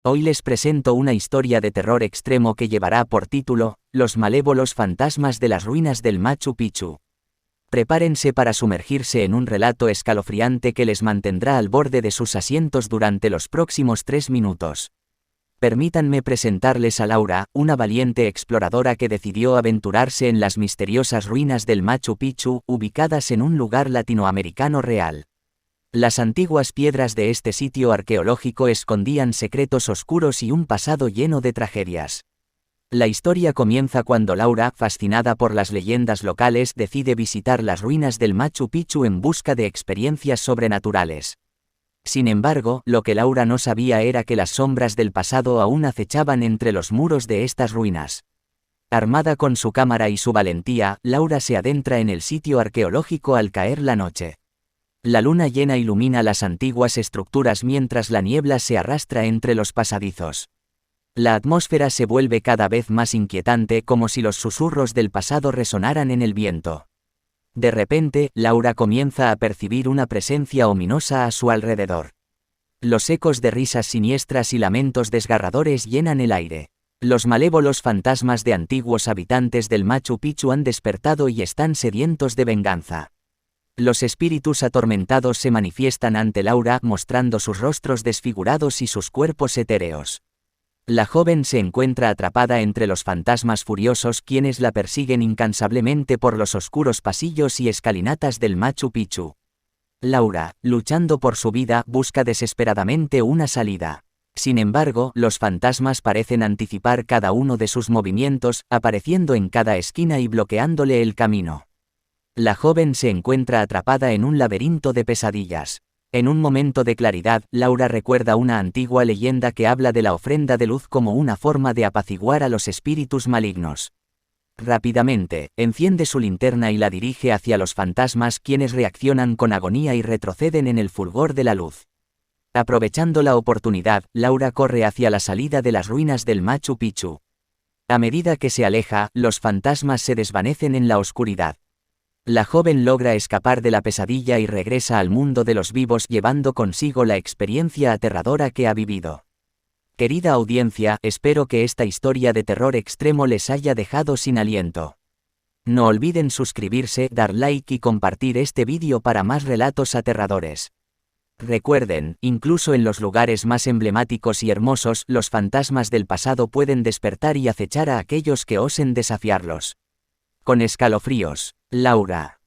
Hoy les presento una historia de terror extremo que llevará por título, Los malévolos fantasmas de las ruinas del Machu Picchu. Prepárense para sumergirse en un relato escalofriante que les mantendrá al borde de sus asientos durante los próximos 3 minutos. Permítanme presentarles a Laura, una valiente exploradora que decidió aventurarse en las misteriosas ruinas del Machu Picchu, ubicadas en un lugar latinoamericano real. Las antiguas piedras de este sitio arqueológico escondían secretos oscuros y un pasado lleno de tragedias. La historia comienza cuando Laura, fascinada por las leyendas locales, decide visitar las ruinas del Machu Picchu en busca de experiencias sobrenaturales. Sin embargo, lo que Laura no sabía era que las sombras del pasado aún acechaban entre los muros de estas ruinas. Armada con su cámara y su valentía, Laura se adentra en el sitio arqueológico al caer la noche. La luna llena ilumina las antiguas estructuras mientras la niebla se arrastra entre los pasadizos. La atmósfera se vuelve cada vez más inquietante, como si los susurros del pasado resonaran en el viento. De repente, Laura comienza a percibir una presencia ominosa a su alrededor. Los ecos de risas siniestras y lamentos desgarradores llenan el aire. Los malévolos fantasmas de antiguos habitantes del Machu Picchu han despertado y están sedientos de venganza. Los espíritus atormentados se manifiestan ante Laura, mostrando sus rostros desfigurados y sus cuerpos etéreos. La joven se encuentra atrapada entre los fantasmas furiosos quienes la persiguen incansablemente por los oscuros pasillos y escalinatas del Machu Picchu. Laura, luchando por su vida, busca desesperadamente una salida. Sin embargo, los fantasmas parecen anticipar cada uno de sus movimientos, apareciendo en cada esquina y bloqueándole el camino. La joven se encuentra atrapada en un laberinto de pesadillas. En un momento de claridad, Laura recuerda una antigua leyenda que habla de la ofrenda de luz como una forma de apaciguar a los espíritus malignos. Rápidamente, enciende su linterna y la dirige hacia los fantasmas, quienes reaccionan con agonía y retroceden en el fulgor de la luz. Aprovechando la oportunidad, Laura corre hacia la salida de las ruinas del Machu Picchu. A medida que se aleja, los fantasmas se desvanecen en la oscuridad. La joven logra escapar de la pesadilla y regresa al mundo de los vivos, llevando consigo la experiencia aterradora que ha vivido. Querida audiencia, espero que esta historia de terror extremo les haya dejado sin aliento. No olviden suscribirse, dar like y compartir este vídeo para más relatos aterradores. Recuerden, incluso en los lugares más emblemáticos y hermosos, los fantasmas del pasado pueden despertar y acechar a aquellos que osen desafiarlos. Con escalofríos, Laura.